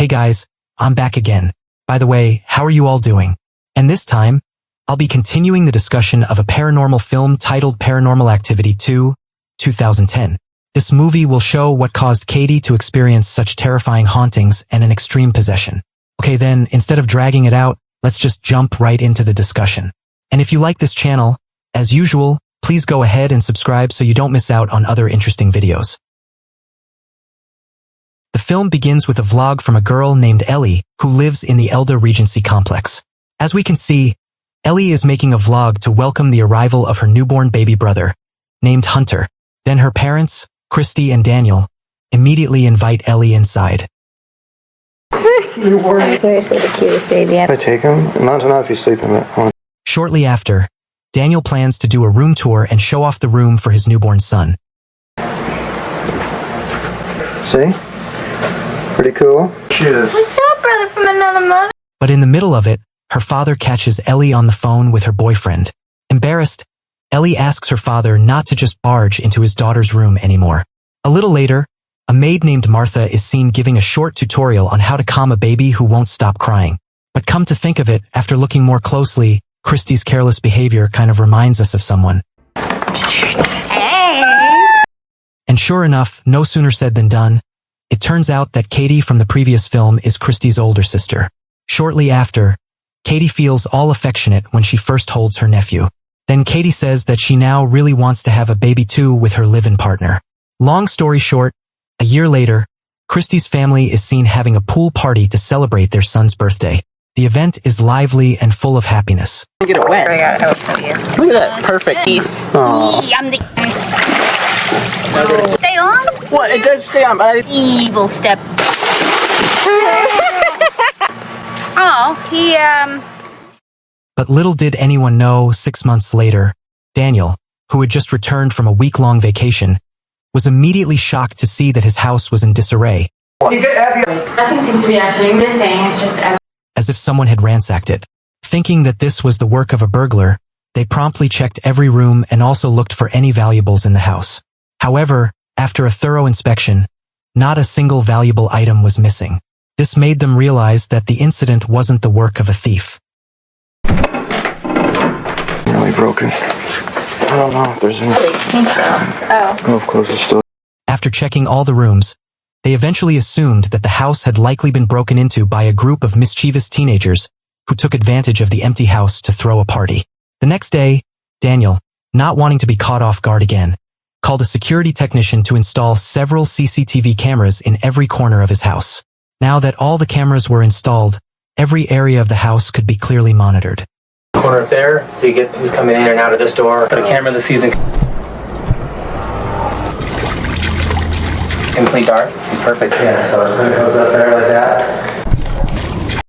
Hey guys, I'm back again. By the way, how are you all doing? And this time, I'll be continuing the discussion of a paranormal film titled Paranormal Activity 2, 2010. This movie will show what caused Katie to experience such terrifying hauntings and an extreme possession. Okay then, instead of dragging it out, let's just jump right into the discussion. And if you like this channel, as usual, please go ahead and subscribe so you don't miss out on other interesting videos. The film begins with a vlog from a girl named Ellie who lives in the Elda Regency complex. As we can see, Ellie is making a vlog to welcome the arrival of her newborn baby brother, named Hunter. Then her parents, Christy and Daniel, immediately invite Ellie inside. I'm seriously the cutest baby ever. I take him? Not if he's sleeping. Shortly after, Daniel plans to do a room tour and show off the room for his newborn son. See? Pretty cool. Cheers. What's up, brother from another mother? But in the middle of it, her father catches Ellie on the phone with her boyfriend. Embarrassed, Ellie asks her father not to just barge into his daughter's room anymore. A little later, a maid named Martha is seen giving a short tutorial on how to calm a baby who won't stop crying. But come to think of it, after looking more closely, Christy's careless behavior kind of reminds us of someone. Hey! And sure enough, no sooner said than done. It turns out that Katie from the previous film is Christy's older sister. Shortly after, Katie feels all affectionate when she first holds her nephew. Then Katie says that she now really wants to have a baby too with her live-in partner. Long story short, a year later, Christy's family is seen having a pool party to celebrate their son's birthday. The event is lively and full of happiness. Get it wet. I gotta help you. Look at that perfect piece. I'm the... Stay on? What? It does stay on, but I didn't. Evil step. Oh, But little did anyone know, 6 months later, Daniel, who had just returned from a week-long vacation, was immediately shocked to see that his house was in disarray. Nothing seems to be actually missing. It's just As if someone had ransacked it. Thinking that this was the work of a burglar, they promptly checked every room and also looked for any valuables in the house. However, after a thorough inspection, not a single valuable item was missing. This made them realize that the incident wasn't the work of a thief. Really broken. I don't know if there's any. Oh. Go closest to. After checking all the rooms, they eventually assumed that the house had likely been broken into by a group of mischievous teenagers who took advantage of the empty house to throw a party. The next day, Daniel, not wanting to be caught off guard again, called a security technician to install several CCTV cameras in every corner of his house. Now that all the cameras were installed, every area of the house could be clearly monitored. Corner up there, so you get who's coming in and out of this door. Put a camera this season. Complete dark. Perfect. Yeah, so it goes up there like that.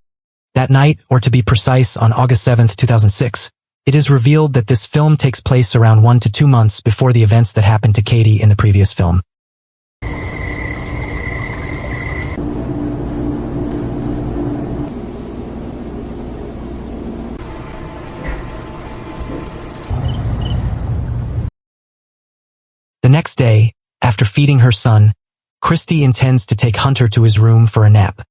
That night, or to be precise, on August 7th, 2006, it is revealed that this film takes place around 1 to 2 months before the events that happened to Katie in the previous film. The next day, after feeding her son, Christy intends to take Hunter to his room for a nap.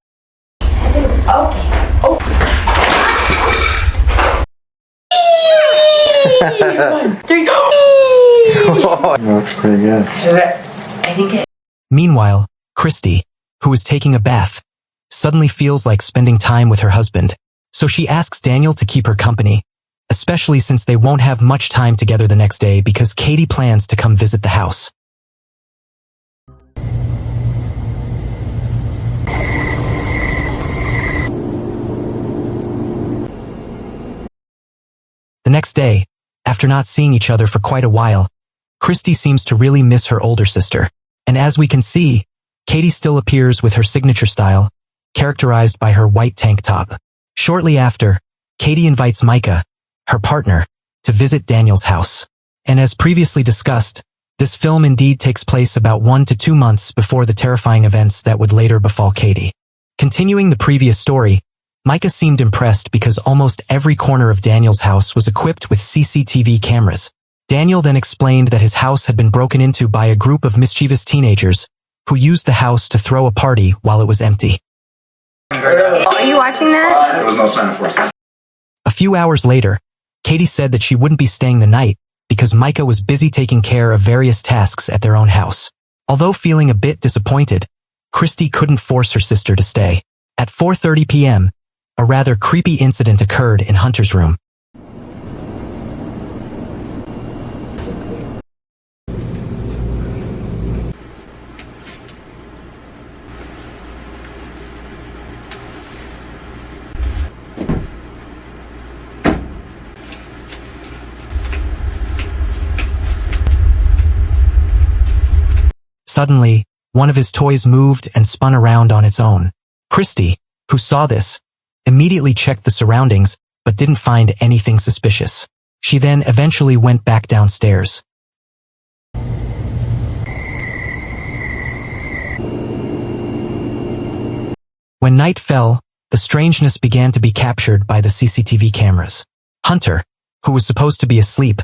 Looks pretty good. I think it. Meanwhile, Christy, who is taking a bath, suddenly feels like spending time with her husband, so she asks Daniel to keep her company, especially since they won't have much time together the next day because Katie plans to come visit the house. The next day, after not seeing each other for quite a while, Christy seems to really miss her older sister. And as we can see, Katie still appears with her signature style, characterized by her white tank top. Shortly after, Katie invites Micah, her partner, to visit Daniel's house. And as previously discussed, this film indeed takes place about 1 to 2 months before the terrifying events that would later befall Katie. Continuing the previous story, Micah seemed impressed because almost every corner of Daniel's house was equipped with CCTV cameras. Daniel then explained that his house had been broken into by a group of mischievous teenagers who used the house to throw a party while it was empty. Are you watching that? There was no sign of force. A few hours later, Katie said that she wouldn't be staying the night because Micah was busy taking care of various tasks at their own house. Although feeling a bit disappointed, Christy couldn't force her sister to stay. At 4:30 p.m., a rather creepy incident occurred in Hunter's room. Suddenly, one of his toys moved and spun around on its own. Christy, who saw this, immediately checked the surroundings but didn't find anything suspicious. She then eventually went back downstairs. When night fell, the strangeness began to be captured by the CCTV cameras. Hunter, who was supposed to be asleep,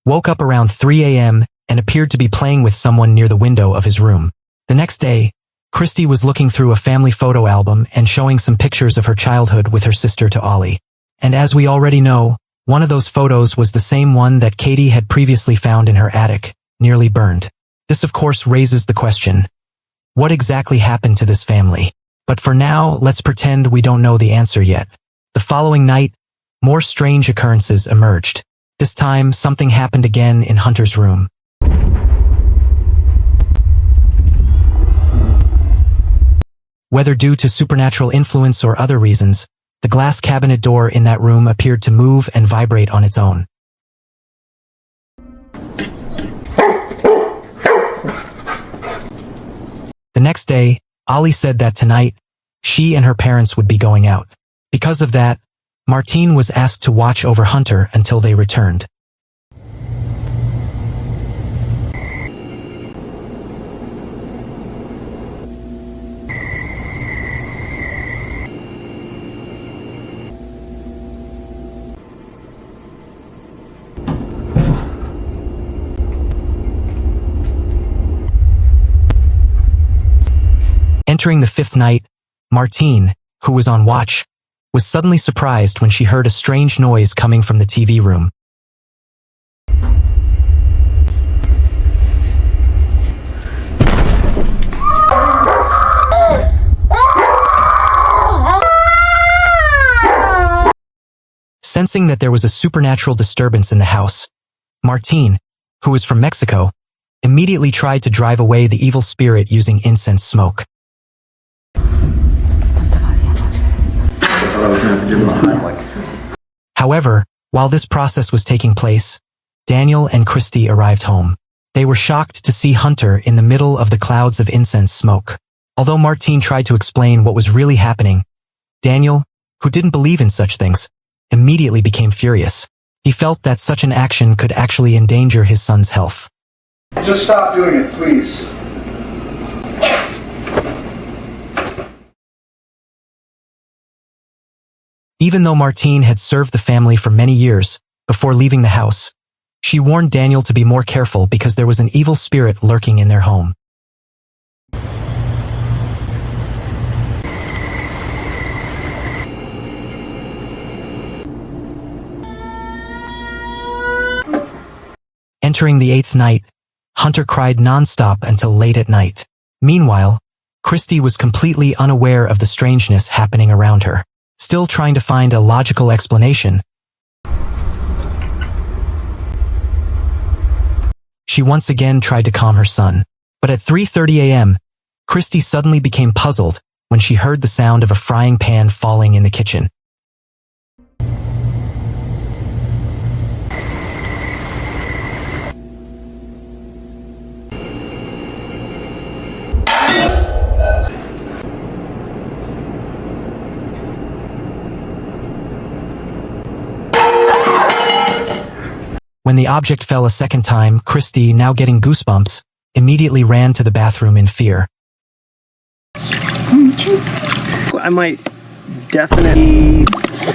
woke up around 3 a.m. and appeared to be playing with someone near the window of his room. The next day, Christy was looking through a family photo album and showing some pictures of her childhood with her sister to Ollie. And as we already know, one of those photos was the same one that Katie had previously found in her attic, nearly burned. This of course raises the question, what exactly happened to this family? But for now, let's pretend we don't know the answer yet. The following night, more strange occurrences emerged. This time, something happened again in Hunter's room. Whether due to supernatural influence or other reasons, the glass cabinet door in that room appeared to move and vibrate on its own. The next day, Ollie said that tonight, she and her parents would be going out. Because of that, Martine was asked to watch over Hunter until they returned. Entering the fifth night, Martine, who was on watch, was suddenly surprised when she heard a strange noise coming from the TV room. Sensing that there was a supernatural disturbance in the house, Martine, who was from Mexico, immediately tried to drive away the evil spirit using incense smoke. However, while this process was taking place, Daniel and Christy arrived home. They were shocked to see Hunter in the middle of the clouds of incense smoke. Although Martine tried to explain what was really happening, Daniel, who didn't believe in such things, immediately became furious. He felt that such an action could actually endanger his son's health. Just stop doing it, please. Even though Martine had served the family for many years before leaving the house, she warned Daniel to be more careful because there was an evil spirit lurking in their home. Entering the eighth night, Hunter cried non-stop until late at night. Meanwhile, Christy was completely unaware of the strangeness happening around her. Still trying to find a logical explanation, she once again tried to calm her son. But at 3:30 a.m., Christy suddenly became puzzled when she heard the sound of a frying pan falling in the kitchen. When the object fell a second time, Christy, now getting goosebumps, immediately ran to the bathroom in fear. I might definitely...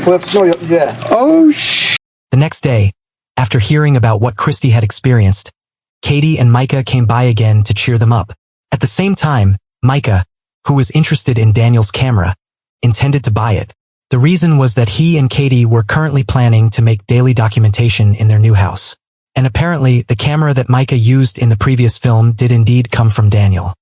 Let's go, yeah. Oh, shh. The next day, after hearing about what Christy had experienced, Katie and Micah came by again to cheer them up. At the same time, Micah, who was interested in Daniel's camera, intended to buy it. The reason was that he and Katie were currently planning to make daily documentation in their new house. And apparently, the camera that Micah used in the previous film did indeed come from Daniel.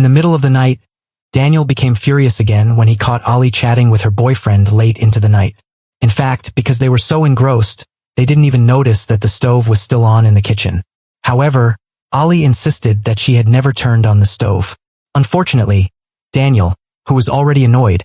In the middle of the night, Daniel became furious again when he caught Ollie chatting with her boyfriend late into the night. In fact, because they were so engrossed, they didn't even notice that the stove was still on in the kitchen. However, Ollie insisted that she had never turned on the stove. Unfortunately, Daniel, who was already annoyed,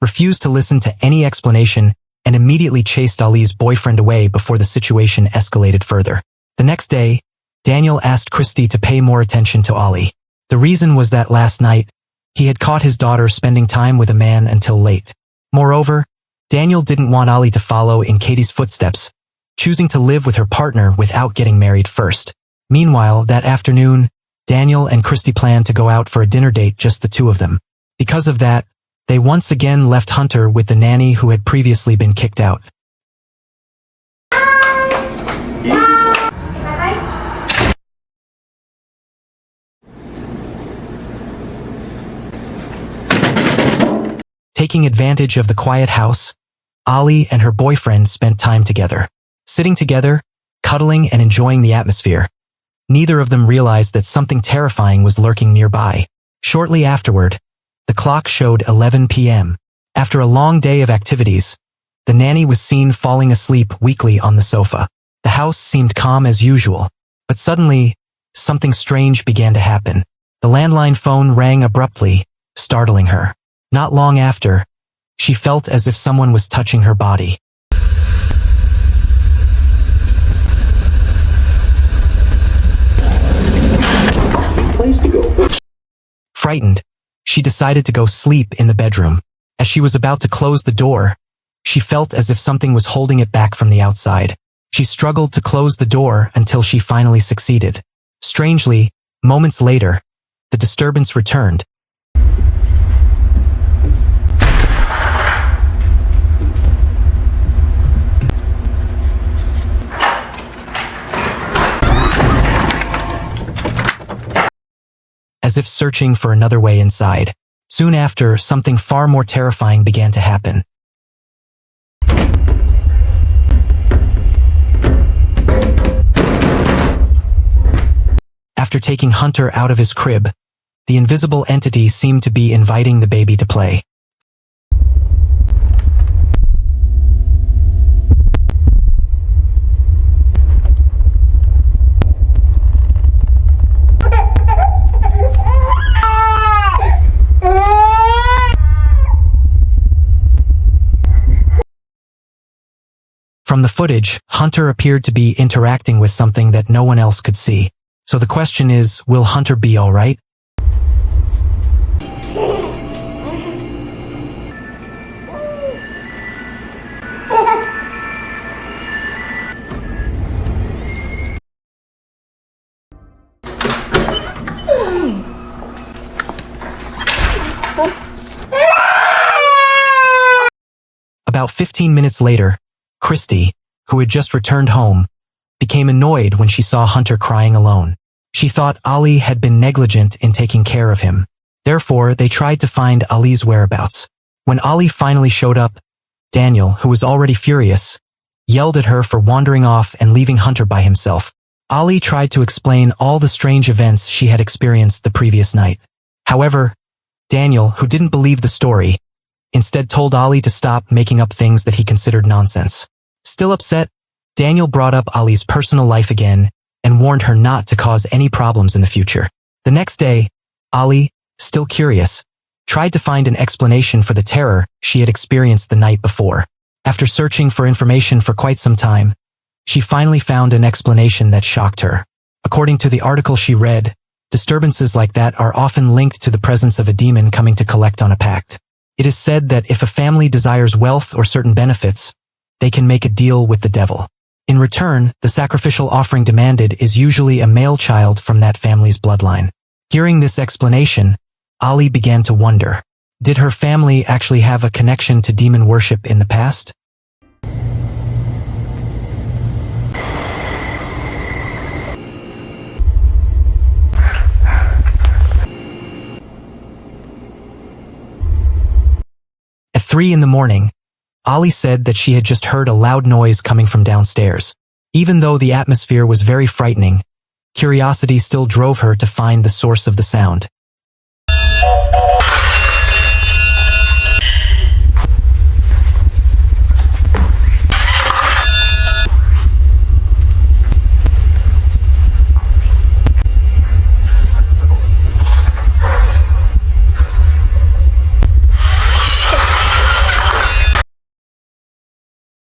refused to listen to any explanation and immediately chased Ollie's boyfriend away before the situation escalated further. The next day, Daniel asked Christy to pay more attention to Ollie. The reason was that last night, he had caught his daughter spending time with a man until late. Moreover, Daniel didn't want Ollie to follow in Katie's footsteps, choosing to live with her partner without getting married first. Meanwhile, that afternoon, Daniel and Christy planned to go out for a dinner date, just the two of them. Because of that, they once again left Hunter with the nanny who had previously been kicked out. Taking advantage of the quiet house, Ollie and her boyfriend spent time together, sitting together, cuddling and enjoying the atmosphere. Neither of them realized that something terrifying was lurking nearby. Shortly afterward, the clock showed 11 p.m. After a long day of activities, the nanny was seen falling asleep weakly on the sofa. The house seemed calm as usual, but suddenly, something strange began to happen. The landline phone rang abruptly, startling her. Not long after, she felt as if someone was touching her body. Frightened, she decided to go sleep in the bedroom. As she was about to close the door, she felt as if something was holding it back from the outside. She struggled to close the door until she finally succeeded. Strangely, moments later, the disturbance returned. As if searching for another way inside. Soon after, something far more terrifying began to happen. After taking Hunter out of his crib, the invisible entity seemed to be inviting the baby to play. From the footage, Hunter appeared to be interacting with something that no one else could see. So the question is, will Hunter be alright? About 15 minutes later, Christy, who had just returned home, became annoyed when she saw Hunter crying alone. She thought Ollie had been negligent in taking care of him. Therefore, they tried to find Ollie's whereabouts. When Ollie finally showed up, Daniel, who was already furious, yelled at her for wandering off and leaving Hunter by himself. Ollie tried to explain all the strange events she had experienced the previous night. However, Daniel, who didn't believe the story, instead told Ollie to stop making up things that he considered nonsense. Still upset, Daniel brought up Ollie's personal life again and warned her not to cause any problems in the future. The next day, Ollie, still curious, tried to find an explanation for the terror she had experienced the night before. After searching for information for quite some time, she finally found an explanation that shocked her. According to the article she read, disturbances like that are often linked to the presence of a demon coming to collect on a pact. It is said that if a family desires wealth or certain benefits, they can make a deal with the devil. In return, the sacrificial offering demanded is usually a male child from that family's bloodline. Hearing this explanation, Ali began to wonder, did her family actually have a connection to demon worship in the past? At 3 in the morning, Ali said that she had just heard a loud noise coming from downstairs. Even though the atmosphere was very frightening, curiosity still drove her to find the source of the sound.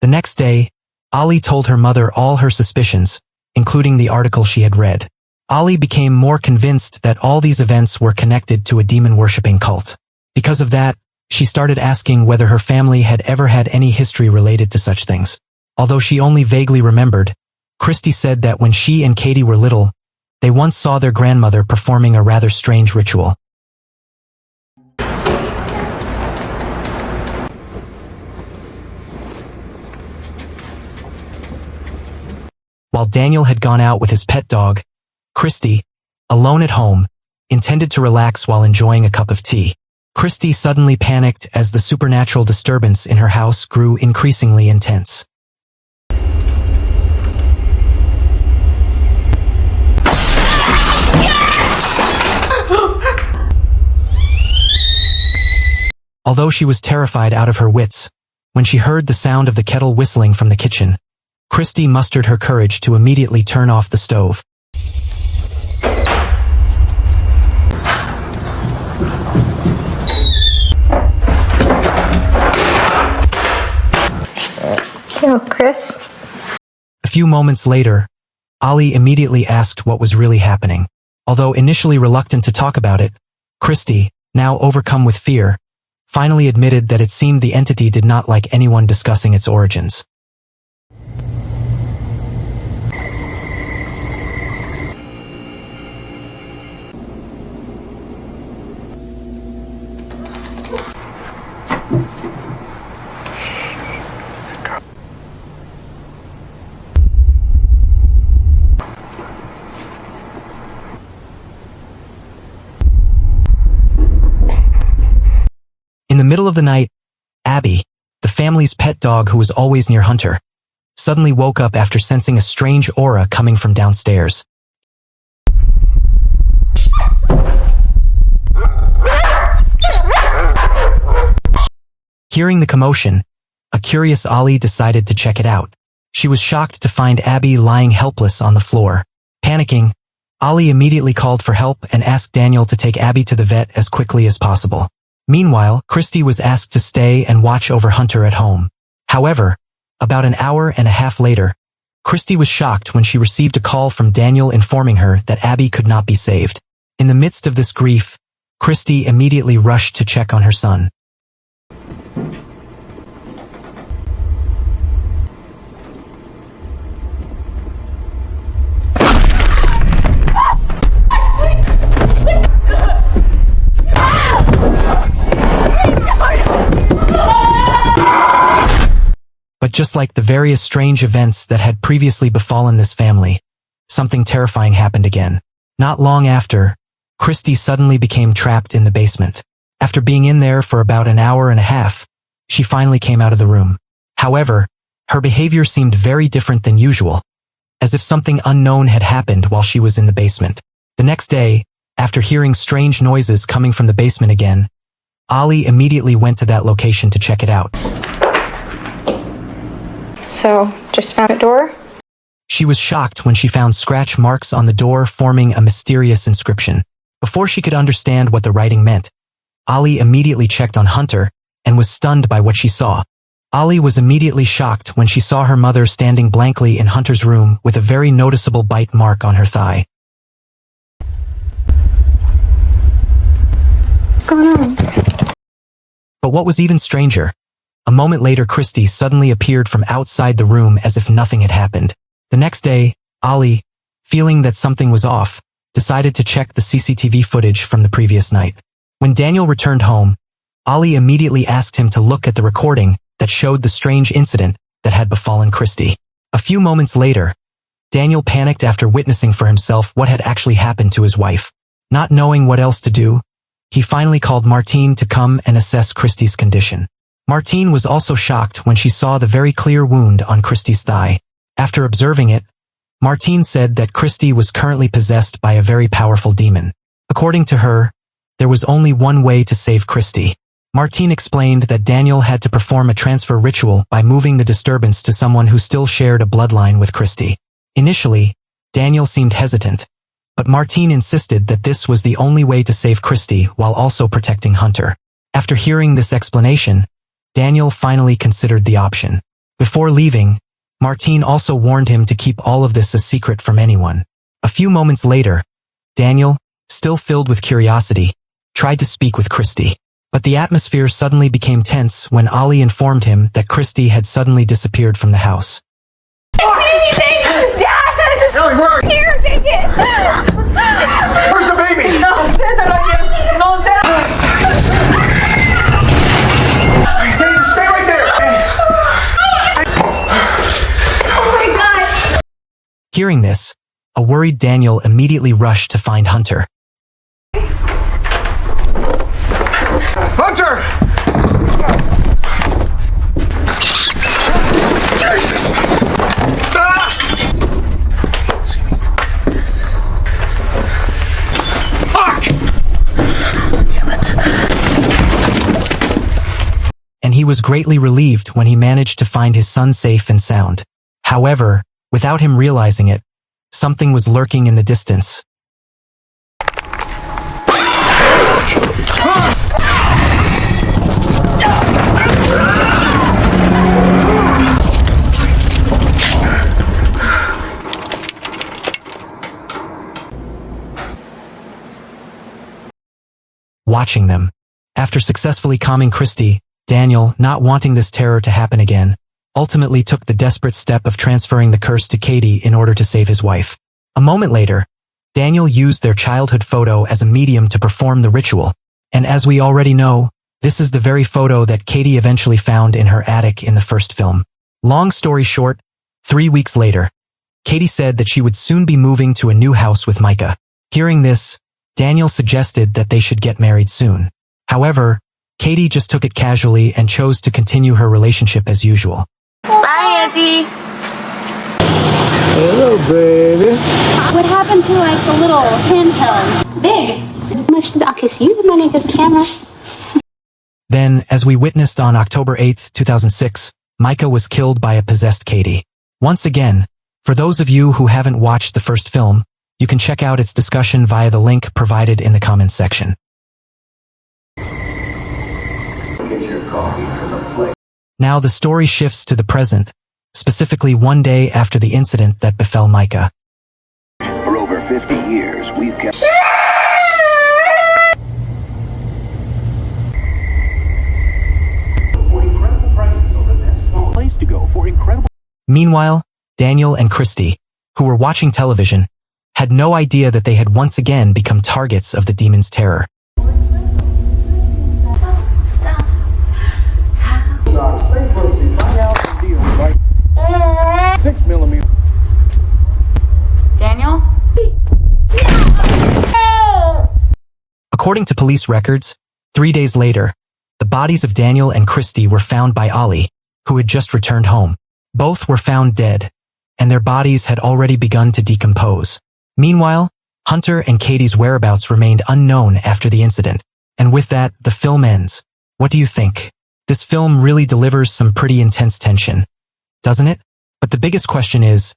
The next day, Ali told her mother all her suspicions, including the article she had read. Ali became more convinced that all these events were connected to a demon-worshipping cult. Because of that, she started asking whether her family had ever had any history related to such things. Although she only vaguely remembered, Christy said that when she and Katie were little, they once saw their grandmother performing a rather strange ritual. While Daniel had gone out with his pet dog, Christy, alone at home, intended to relax while enjoying a cup of tea. Christy suddenly panicked as the supernatural disturbance in her house grew increasingly intense. Although she was terrified out of her wits, when she heard the sound of the kettle whistling from the kitchen, Christy mustered her courage to immediately turn off the stove. Yo, Chris. A few moments later, Ali immediately asked what was really happening. Although initially reluctant to talk about it, Christy, now overcome with fear, finally admitted that it seemed the entity did not like anyone discussing its origins. In the middle of the night, Abby, the family's pet dog who was always near Hunter, suddenly woke up after sensing a strange aura coming from downstairs. Hearing the commotion, a curious Ali decided to check it out. She was shocked to find Abby lying helpless on the floor. Panicking, Ali immediately called for help and asked Daniel to take Abby to the vet as quickly as possible. Meanwhile, Christy was asked to stay and watch over Hunter at home. However, about an hour and a half later, Christy was shocked when she received a call from Daniel informing her that Abby could not be saved. In the midst of this grief, Christy immediately rushed to check on her son. But just like the various strange events that had previously befallen this family, something terrifying happened again. Not long after, Christy suddenly became trapped in the basement. After being in there for about an hour and a half, she finally came out of the room. However, her behavior seemed very different than usual, as if something unknown had happened while she was in the basement. The next day, after hearing strange noises coming from the basement again, Ali immediately went to that location to check it out. So, just found a door? She was shocked when she found scratch marks on the door forming a mysterious inscription. Before she could understand what the writing meant, Ali immediately checked on Hunter and was stunned by what she saw. Ali was immediately shocked when she saw her mother standing blankly in Hunter's room with a very noticeable bite mark on her thigh. What's going on? But what was even stranger? A moment later, Christy suddenly appeared from outside the room as if nothing had happened. The next day, Ollie, feeling that something was off, decided to check the CCTV footage from the previous night. When Daniel returned home, Ollie immediately asked him to look at the recording that showed the strange incident that had befallen Christy. A few moments later, Daniel panicked after witnessing for himself what had actually happened to his wife. Not knowing what else to do, he finally called Martine to come and assess Christy's condition. Martine was also shocked when she saw the very clear wound on Christy's thigh. After observing it, Martine said that Christy was currently possessed by a very powerful demon. According to her, there was only one way to save Christy. Martine explained that Daniel had to perform a transfer ritual by moving the disturbance to someone who still shared a bloodline with Christy. Initially, Daniel seemed hesitant, but Martine insisted that this was the only way to save Christy while also protecting Hunter. After hearing this explanation, Daniel finally considered the option. Before leaving, Martine also warned him to keep all of this a secret from anyone. A few moments later, Daniel, still filled with curiosity, tried to speak with Christy. But the atmosphere suddenly became tense when Ollie informed him that Christy had suddenly disappeared from the house. Anything? Dad! Ellie, where are you? Here, take it! Where's the baby? No, no, Hey, just stay right there. Oh my God! Hearing this, a worried Daniel immediately rushed to find Hunter. Hunter! Jesus! Ah! Fuck! Damn it. And he was greatly relieved when he managed to find his son safe and sound. However, without him realizing it, something was lurking in the distance. Watching them. After successfully calming Christy, Daniel, not wanting this terror to happen again, ultimately took the desperate step of transferring the curse to Katie in order to save his wife. A moment later, Daniel used their childhood photo as a medium to perform the ritual, and as we already know, this is the very photo that Katie eventually found in her attic in the first film. Long story short, 3 weeks later, Katie said that she would soon be moving to a new house with Micah. Hearing this, Daniel suggested that they should get married soon. However, Katie just took it casually and chose to continue her relationship as usual. Bye, Auntie. Hello, baby. What happened to like the little handheld? Big. I'll kiss you the money this camera. Then, as we witnessed on October 8, 2006, Micah was killed by a possessed Katie. Once again, for those of you who haven't watched the first film, you can check out its discussion via the link provided in the comments section. Now the story shifts to the present, specifically one day after the incident that befell Micah. For over 50 years, we've kept... place to go for incredible... Meanwhile, Daniel and Christy, who were watching television, had no idea that they had once again become targets of the demon's terror. Stay close, find out the deal, right? 6mm. Daniel? According to police records, 3 days later, the bodies of Daniel and Christy were found by Ollie, who had just returned home. Both were found dead, and their bodies had already begun to decompose. Meanwhile, Hunter and Katie's whereabouts remained unknown after the incident. And with that, the film ends. What do you think? This film really delivers some pretty intense tension, doesn't it? But the biggest question is,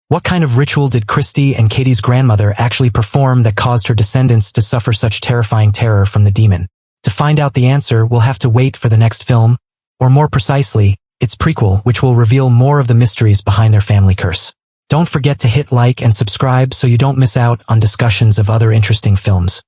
what kind of ritual did Christy and Katie's grandmother actually perform that caused her descendants to suffer such terrifying terror from the demon? To find out the answer, we'll have to wait for the next film, or more precisely, its prequel, which will reveal more of the mysteries behind their family curse. Don't forget to hit like and subscribe so you don't miss out on discussions of other interesting films.